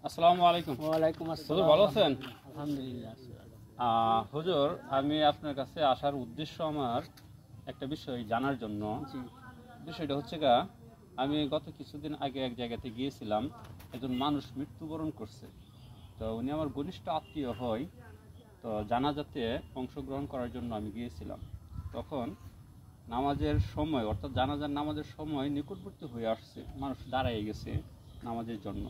আসসালামু আলাইকুম। ওয়ালাইকুম হুজুর আসসালাম। ভালো আছেন? আলহামদুলিল্লাহ। হুজুর, আমি আপনার কাছে আসার উদ্দেশ্য আমার একটা বিষয় জানার জন্য। জি বিষয়টা হচ্ছে আমি গত কিছুদিন আগে এক জায়গাতে গিয়েছিলাম, একজন মানুষ মৃত্যুবরণ করছে। তো উনি আমার ঘনিষ্ঠ আত্মীয় হয়। তো জানাজাতে অংশগ্রহণ করার জন্য আমি গিয়েছিলাম। তখন নামাজের সময়, অর্থাৎ জানাজার নামাজের সময় নিকটবর্তী হয়ে আসছে, মানুষ দাঁড়ায় গেছে নামাজের জন্য।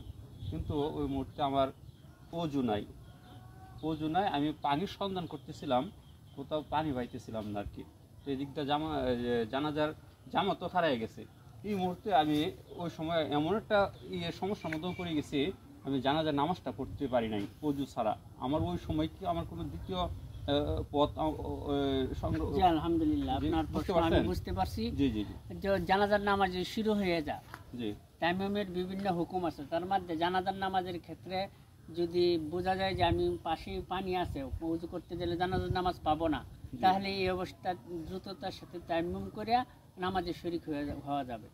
কিন্তু ওই মুহূর্তে আমার অজু নাই। আমি পানির সন্ধান করতেছিলাম, কোথাও পানি পাইতেছিলাম না আর কি। তো এই দিকটা জানাজার জামাতও হারাই গেছে। এই মুহূর্তে আমি ওই সময় এমন একটা সমস্যার মধ্যে পড়ে গেছি, আমি জানাজার নামাজটা পড়তে পারি নাই অজু ছাড়া। আমার ওই সময় কি আমার কোনো দ্বিতীয় পথ সংগ্রহ? জি আলহামদুলিল্লাহ, আপনার প্রশ্ন আমি বুঝতে পারছি। জি জি জি যে জানাজার নামাজ শুরু হয়ে যায়, জি তাইমুমের বিভিন্ন হুকুম আছে। তার মধ্যে জানাজার নামাজের ক্ষেত্রে যদি বোঝা যায় যে আমি পাশে পানি আছে, উযু করতে গেলে জানাজার নামাজ পাবো না, তাহলে এই অবস্থা দ্রুততার সাথে তাইমুম করে নামাজে শরীক হওয়া যাবে।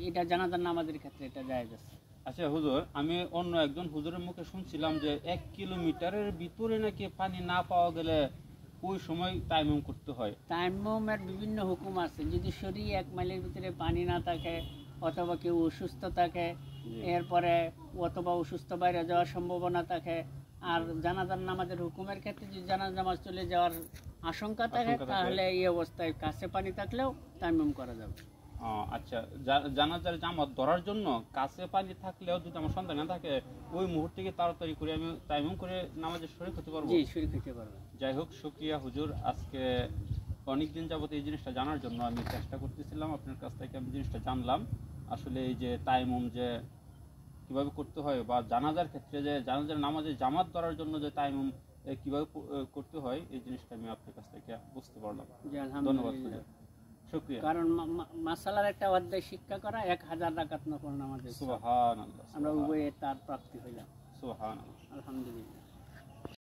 এটা জানাজার নামাজের ক্ষেত্রে এটা জায়েজ আছে। আচ্ছা হুজুর, আমি অন্য একজন হুজুরের মুখে শুনছিলাম যে 1 কিলোমিটারের ভিতরে নাকি পানি না পাওয়া গেলে ওই সময় তায়াম্মুম করতে হয়। তায়াম্মুমের বিভিন্ন হুকুম আছে। যদি শরীরে 1 মাইলের ভিতরে পানি না থাকে, অথবা কেউ অসুস্থ থাকে, এরপরে অথবা অসুস্থ বাইরে যাওয়ার সম্ভাবনা থাকে, আর জানাজার নামাজের হুকুমের ক্ষেত্রে যদি জানাজার নামাজ চলে যাওয়ার আশঙ্কা থাকে, তাহলে এই অবস্থায় কাছে পানি থাকলেও তায়াম্মুম করা যাবে। আচ্ছা, জানাজার জামাত ধরার জন্য কাছে পানি থাকলেও যদি আমার সন্তান না থাকে, ওই মুহূর্তে তাড়াতাড়ি করে আমি তায়াম্মুম করে নামাজে শরীক হতে পারবো? জি, শরীক হতে পারবো। যাই হোক, শুকরিয়া হুজুর। আজকে অনেকদিন যাবত এই জিনিসটা জানার জন্য আমি চেষ্টা করতেছিলাম, আপনার কাছ থেকে আমি জিনিসটা জানলাম। আসলে এই যে তায়াম্মুম যে কিভাবে করতে হয়, বা জানাজার ক্ষেত্রে যে জানাজার নামাজে জামাত ধরার জন্য যে তায়াম্মুম কিভাবে করতে হয়, এই জিনিসটা আমি আপনার কাছ থেকে বুঝতে পারলাম। ধন্যবাদ হুজুর, শুকরিয়া। কারণ মাসালার একটা অধ্যায় শিক্ষা করা 1000 রাকাত নফল নামাজ। সুবহানাল্লাহ, আমরা উভয়ে তার প্রাপ্তি হইলাম। সুবহানাল্লাহ, আলহামদুলিল্লাহ।